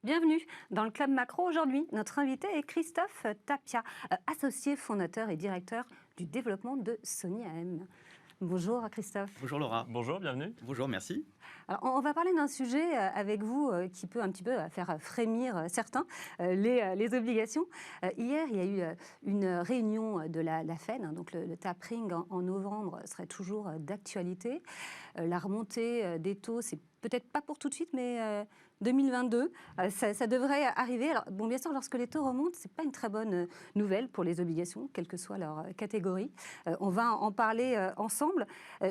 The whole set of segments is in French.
Bienvenue dans le Club Macro. Aujourd'hui, notre invité est Christophe Tapia, associé fondateur et directeur du développement de Sony AM. Bonjour Christophe. Bonjour Laura. Bonjour, bienvenue. Bonjour, merci. Alors, on va parler d'un sujet avec vous qui peut un petit peu faire frémir certains, les obligations. Hier, il y a eu une réunion de la Fed, donc le tapering en novembre serait toujours d'actualité. La remontée des taux, c'est peut-être pas pour tout de suite, mais 2022, ça devrait arriver. Alors, bon, bien sûr, lorsque les taux remontent, c'est pas une très bonne nouvelle pour les obligations, quelle que soit leur catégorie. On va en parler ensemble.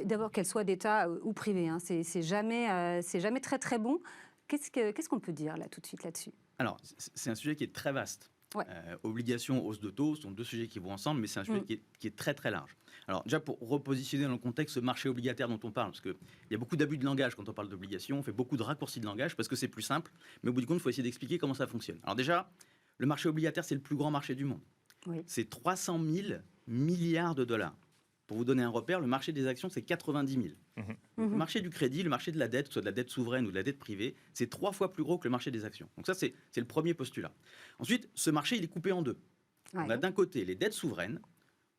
D'abord, qu'elles soient d'État ou privées, hein, c'est jamais très très bon. Qu'est-ce qu'on peut dire là tout de suite là-dessus ? Alors, c'est un sujet qui est très vaste. Ouais. Obligations, hausse de taux sont deux sujets qui vont ensemble, mais c'est un sujet qui est très très large. Alors déjà, pour repositionner dans le contexte ce marché obligataire dont on parle, parce qu'il y a beaucoup d'abus de langage quand on parle d'obligations, on fait beaucoup de raccourcis de langage parce que c'est plus simple, mais au bout du compte, il faut essayer d'expliquer comment ça fonctionne. Alors déjà, le marché obligataire, c'est le plus grand marché du monde. Oui. C'est 300 000 milliards de dollars. Pour vous donner un repère, le marché des actions, c'est 90 000. Le marché du crédit, le marché de la dette, que ce soit de la dette souveraine ou de la dette privée, c'est 3 fois plus gros que le marché des actions. Donc ça, c'est le premier postulat. Ensuite, ce marché, il est coupé en deux. Ouais. On a d'un côté les dettes souveraines,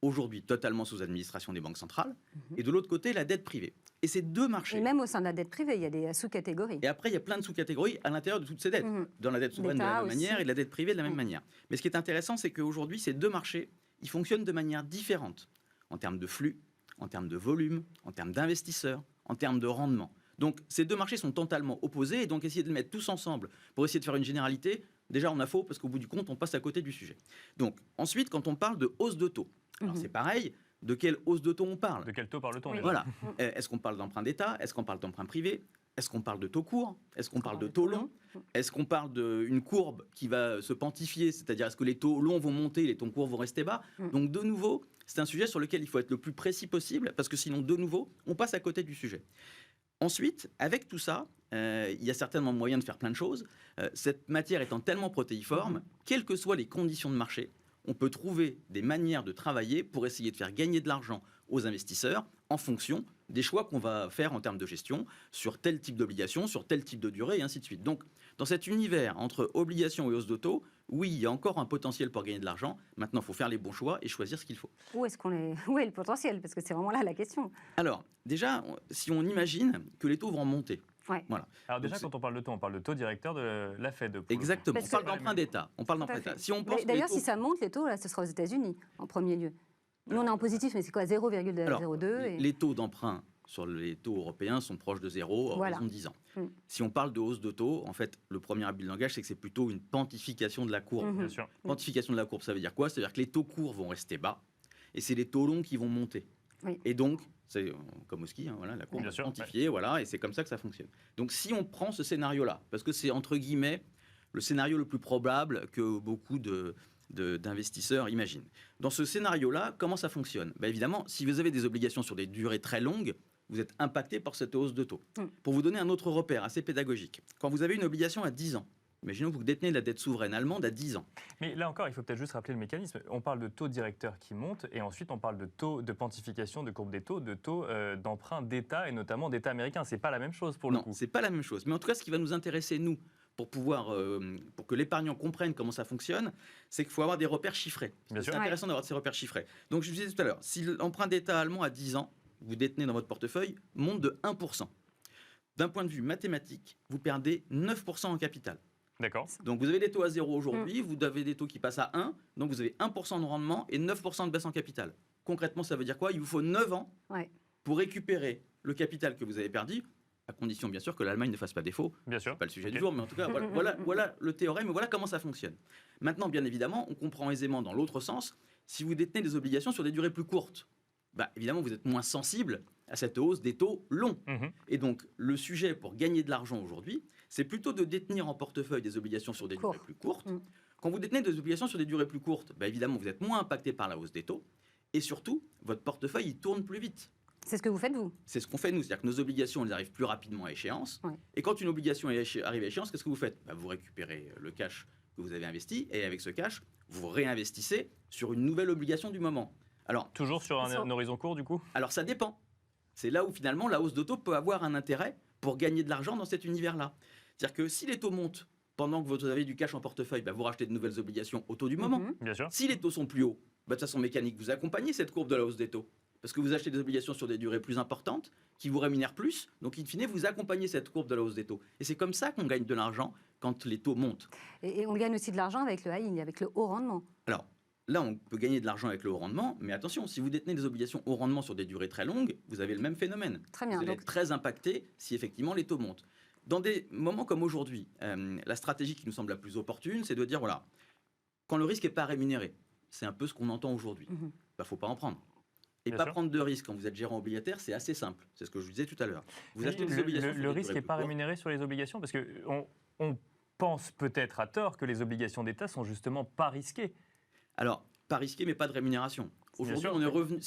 aujourd'hui totalement sous administration des banques centrales, et de l'autre côté, la dette privée. Et ces deux marchés... Et même au sein de la dette privée, il y a des sous-catégories. Et après, il y a plein de sous-catégories à l'intérieur de toutes ces dettes. Dans la dette souveraine de la même manière et de la dette privée de la même manière. Mais ce qui est intéressant, c'est qu'aujourd'hui, ces deux marchés, ils fonctionnent de manière différente en termes de flux, en termes de volume, en termes d'investisseurs, en termes de rendement. Donc ces deux marchés sont totalement opposés et donc essayer de les mettre tous ensemble pour essayer de faire une généralité, déjà on a faux parce qu'au bout du compte on passe à côté du sujet. Donc ensuite quand on parle de hausse de taux, alors c'est pareil, de quelle hausse de taux on parle ? De quel taux parle-t-on ? Oui. Voilà. Est-ce qu'on parle d'emprunt d'État ? Est-ce qu'on parle d'emprunt privé ? Est-ce qu'on parle de taux court ? Est-ce qu'on parle de taux long ? Est-ce qu'on parle d'une courbe qui va se pontifier ? C'est-à-dire, est-ce que les taux longs vont monter, les taux courts vont rester bas ? Donc, de nouveau, c'est un sujet sur lequel il faut être le plus précis possible, parce que sinon, de nouveau, on passe à côté du sujet. Ensuite, avec tout ça, il y a certainement moyen de faire plein de choses. Cette matière étant tellement protéiforme, quelles que soient les conditions de marché, on peut trouver des manières de travailler pour essayer de faire gagner de l'argent aux investisseurs en fonction des choix qu'on va faire en termes de gestion sur tel type d'obligation, sur tel type de durée, et ainsi de suite. Donc, dans cet univers entre obligations et hausse de taux, oui, il y a encore un potentiel pour gagner de l'argent. Maintenant, il faut faire les bons choix et choisir ce qu'il faut. Où est le potentiel ? Parce que c'est vraiment là la question. Alors, déjà, si on imagine que les taux vont monter, Ouais. voilà. Alors déjà, Donc, quand on parle de taux directeur de la Fed. exactement. Parce On parle que- d'emprunt d'État. On parle Tout à d'emprunt fait. d'État. Si on pense que D'ailleurs, les taux- si ça monte, les taux, là, ce sera aux États-Unis en premier lieu. Nous, on est en positif, mais c'est quoi, 0,02 Alors, les taux d'emprunt sur les taux européens sont proches de zéro à Voilà. horizon de 10 ans. Si on parle de hausse de taux, en fait, le premier abus de langage, c'est que c'est plutôt une pontification de la courbe. Bien sûr. Pontification de la courbe, ça veut dire quoi ? C'est-à-dire que les taux courts vont rester bas et c'est les taux longs qui vont monter. Oui. Et donc, c'est comme au ski, hein, voilà, la courbe Bien est sûr, pontifiée, voilà, et c'est comme ça que ça fonctionne. Donc si on prend ce scénario-là, parce que c'est entre guillemets le scénario le plus probable que beaucoup d'investisseurs imaginent. Dans ce scénario-là, comment ça fonctionne ? Évidemment, si vous avez des obligations sur des durées très longues, vous êtes impacté par cette hausse de taux. Pour vous donner un autre repère assez pédagogique, quand vous avez une obligation à 10 ans, imaginons que vous détenez la dette souveraine allemande à 10 ans. Mais là encore, il faut peut-être juste rappeler le mécanisme. On parle de taux directeur qui monte et ensuite on parle de taux de pontification de courbe des taux, de taux d'emprunt d'État et notamment d'État américain. C'est pas la même chose pour le Non, coup. c'est pas la même chose. Mais en tout cas, ce qui va nous intéresser, nous, pour que l'épargnant comprenne comment ça fonctionne, c'est qu'il faut avoir des repères chiffrés. Bien C'est sûr. intéressant d'avoir ces repères chiffrés. Donc, je vous disais tout à l'heure, si l'emprunt d'État allemand à 10 ans, vous détenez dans votre portefeuille, monte de 1%. D'un point de vue mathématique, vous perdez 9% en capital. D'accord. Donc, vous avez des taux à 0 aujourd'hui, vous avez des taux qui passent à 1, donc vous avez 1% de rendement et 9% de baisse en capital. Concrètement, ça veut dire quoi ? Il vous faut 9 ans Ouais. pour récupérer le capital que vous avez perdu, à condition bien sûr que l'Allemagne ne fasse pas défaut. Bien sûr. C'est pas le sujet du Ok. jour, mais en tout cas, voilà le théorème, et voilà comment ça fonctionne. Maintenant, bien évidemment, on comprend aisément dans l'autre sens, si vous détenez des obligations sur des durées plus courtes, évidemment, vous êtes moins sensible à cette hausse des taux longs. Et donc, le sujet pour gagner de l'argent aujourd'hui, c'est plutôt de détenir en portefeuille des obligations sur des durées plus courtes. Quand vous détenez des obligations sur des durées plus courtes, évidemment, vous êtes moins impacté par la hausse des taux, et surtout, votre portefeuille, il tourne plus vite. C'est ce que vous faites, vous ? C'est ce qu'on fait, nous. C'est-à-dire que nos obligations, elles arrivent plus rapidement à échéance. Ouais. Et quand une obligation arrive à échéance, qu'est-ce que vous faites ? Vous récupérez le cash que vous avez investi, et avec ce cash, vous réinvestissez sur une nouvelle obligation du moment. Alors, Toujours sur un horizon court du coup ? alors ça dépend. C'est là où finalement la hausse de taux peut avoir un intérêt pour gagner de l'argent dans cet univers-là. C'est-à-dire que si les taux montent pendant que vous avez du cash en portefeuille, vous rachetez de nouvelles obligations au taux du moment. Bien sûr. Si les taux sont plus hauts, de façon mécanique, vous accompagnez cette courbe de la hausse des taux. Parce que vous achetez des obligations sur des durées plus importantes, qui vous rémunèrent plus. Donc, in fine, vous accompagnez cette courbe de la hausse des taux. Et c'est comme ça qu'on gagne de l'argent quand les taux montent. Et on gagne aussi de l'argent avec le high yield, avec le haut rendement. Alors, là, on peut gagner de l'argent avec le haut rendement. Mais attention, si vous détenez des obligations haut rendement sur des durées très longues, vous avez le même phénomène. Très bien. Vous allez être très impacté si effectivement les taux montent. Dans des moments comme aujourd'hui, la stratégie qui nous semble la plus opportune, c'est de dire, voilà, quand le risque n'est pas rémunéré, c'est un peu ce qu'on entend aujourd'hui, il ne faut pas en prendre. Et Bien pas sûr. prendre de risque quand vous êtes gérant obligataire, c'est assez simple. C'est ce que je vous disais tout à l'heure. Vous achetez des Le- obligations. le, sur le des risque durées n'est plus pas courtes. rémunéré sur les obligations parce qu'on pense peut-être à tort que les obligations d'État sont justement pas risquées. Alors, pas risqué, mais pas de rémunération. Aujourd'hui, sûr. on est revenu.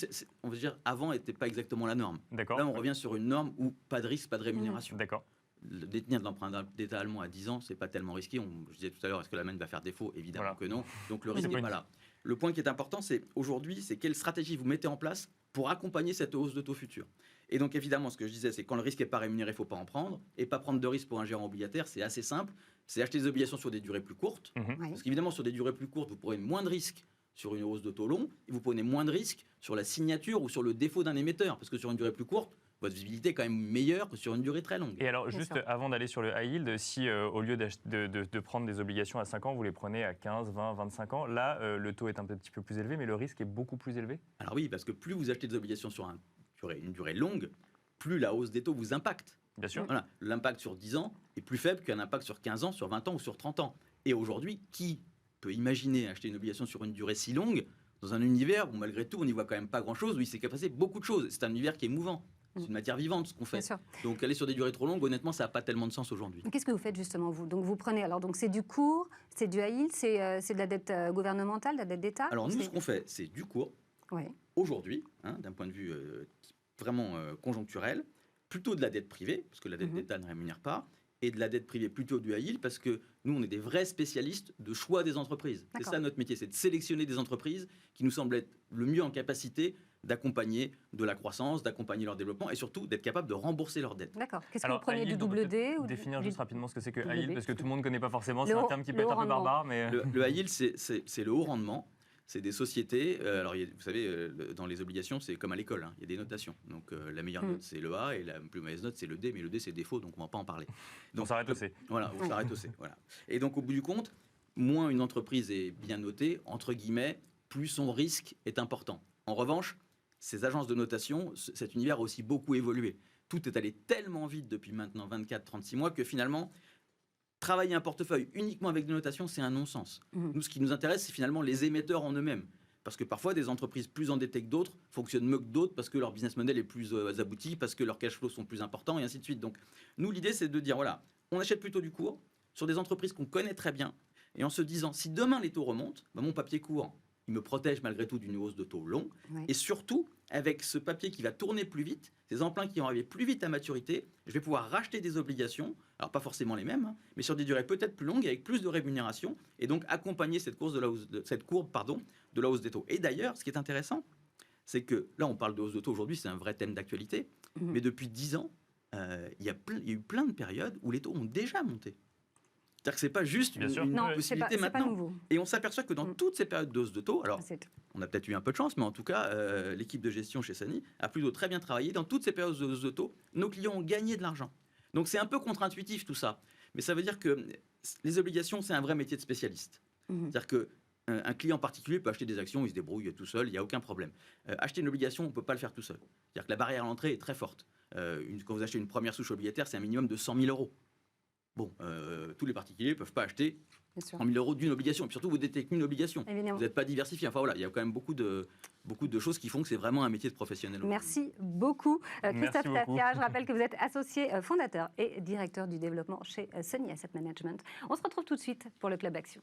On va dire, avant n'était pas exactement la norme. D'accord. Là, on revient sur une norme où pas de risque, pas de rémunération. D'accord. Le détenir de l'emprunt d'État allemand à 10 ans, c'est pas tellement risqué. Je disais tout à l'heure, est-ce que la main va faire défaut? Évidemment Voilà. que non. Donc le C'est risque pas n'est une- pas là. Le point qui est important, c'est aujourd'hui, c'est quelle stratégie vous mettez en place pour accompagner cette hausse de taux futur. Et donc évidemment, ce que je disais, c'est quand le risque n'est pas rémunéré, il ne faut pas en prendre. Et pas prendre de risque pour un gérant obligataire, c'est assez simple. C'est acheter des obligations sur des durées plus courtes. Mhm. Oui. Parce qu'évidemment, sur des durées plus courtes, vous prenez moins de risques sur une hausse de taux long, et vous prenez moins de risques sur la signature ou sur le défaut d'un émetteur. Parce que sur une durée plus courte, votre visibilité est quand même meilleure que sur une durée très longue. Et alors, Bien juste sûr. avant d'aller sur le high yield, si au lieu de prendre des obligations à 5 ans, vous les prenez à 15, 20, 25 ans, là, le taux est un petit peu plus élevé, mais le risque est beaucoup plus élevé. Alors oui, parce que plus vous achetez des obligations sur une durée longue, plus la hausse des taux vous impacte. Bien sûr. Voilà, l'impact sur 10 ans est plus faible qu'un impact sur 15 ans, sur 20 ans ou sur 30 ans. Et aujourd'hui, qui peut imaginer acheter une obligation sur une durée si longue dans un univers où malgré tout on n'y voit quand même pas grand-chose, où il s'est passé beaucoup de choses. C'est un univers qui est mouvant. C'est une matière vivante ce qu'on Bien fait. sûr. Donc aller sur des durées trop longues, honnêtement, ça n'a pas tellement de sens aujourd'hui. Qu'est-ce que vous faites justement, vous? Donc vous prenez, alors donc c'est du court, c'est du high yield, c'est de la dette gouvernementale, de la dette d'État? Alors nous, C'est- ce qu'on fait, c'est du court, Oui. aujourd'hui, d'un point de vue vraiment conjoncturel, plutôt de la dette privée, parce que la dette d'État ne rémunère pas, et de la dette privée plutôt du high yield, parce que nous, on est des vrais spécialistes de choix des entreprises. C'est D'accord. ça notre métier, c'est de sélectionner des entreprises qui nous semblent être le mieux en capacité d'accompagner de la croissance, d'accompagner leur développement, et surtout d'être capable de rembourser leurs dettes. D'accord. Qu'est-ce que Alors, vous prenez, high du yield, on peut double D peut-être ou définir du- juste rapidement ce que c'est que double high yield, D. parce que tout le monde ne connaît pas forcément. Le C'est un haut- terme qui le peut être haut un peu rendement. barbare, mais Le high yield, c'est le haut rendement. C'est des sociétés. Alors, vous savez, dans les obligations, c'est comme à l'école. Il y a des notations. Donc, la meilleure note, c'est le A, et la plus mauvaise note, c'est le D. Mais le D, c'est défaut, donc on ne va pas en parler. on s'arrête au C. Voilà, on s'arrête au C. Voilà. Et donc, au bout du compte, moins une entreprise est bien notée, entre guillemets, plus son risque est important. En revanche, ces agences de notation, cet univers a aussi beaucoup évolué. Tout est allé tellement vite depuis maintenant 24-36 mois que finalement, travailler un portefeuille uniquement avec des notations, c'est un non-sens. Nous, ce qui nous intéresse, c'est finalement les émetteurs en eux-mêmes. Parce que parfois, des entreprises plus endettées que d'autres fonctionnent mieux que d'autres parce que leur business model est plus abouti, parce que leurs cash flows sont plus importants, et ainsi de suite. Donc, nous, l'idée, c'est de dire, voilà, on achète plutôt du court sur des entreprises qu'on connaît très bien, et en se disant, si demain les taux remontent, mon papier court, il me protège malgré tout d'une hausse de taux long, Oui. et surtout, avec ce papier qui va tourner plus vite, ces emprunts qui vont arriver plus vite à maturité, je vais pouvoir racheter des obligations, alors pas forcément les mêmes, mais sur des durées peut-être plus longues et avec plus de rémunération, et donc accompagner cette courbe de la hausse des taux. Et d'ailleurs, ce qui est intéressant, c'est que là, on parle de hausse de taux aujourd'hui, c'est un vrai thème d'actualité, mais depuis 10 ans, il y a eu plein de périodes où les taux ont déjà monté. C'est-à-dire que ce n'est pas juste Bien sûr. une Non, c'est possibilité pas maintenant. nouveau. Et on s'aperçoit que dans toutes ces périodes de hausse de taux, alors C'est- on a peut-être eu un peu de chance, mais en tout cas, l'équipe de gestion chez Sani a plutôt très bien travaillé. Dans toutes ces périodes de hausse de taux, nos clients ont gagné de l'argent. Donc c'est un peu contre-intuitif tout ça. Mais ça veut dire que les obligations, c'est un vrai métier de spécialiste. C'est-à-dire que un client particulier peut acheter des actions, il se débrouille tout seul, il n'y a aucun problème. Acheter une obligation, on ne peut pas le faire tout seul. C'est-à-dire que la barrière à l'entrée est très forte. Quand vous achetez une première souche obligataire, c'est un minimum de 100 000 euros. Bon, tous les particuliers ne peuvent pas acheter Bien sûr. 100 000 euros d'une obligation. Et puis surtout, vous détenez qu'une obligation. Évidemment. Vous n'êtes pas diversifié. Enfin voilà, il y a quand même beaucoup de choses qui font que c'est vraiment un métier de professionnel. Merci beaucoup, Christophe Merci beaucoup. Tapia. Je rappelle que vous êtes associé fondateur et directeur du développement chez Sony Asset Management. On se retrouve tout de suite pour le Club Action.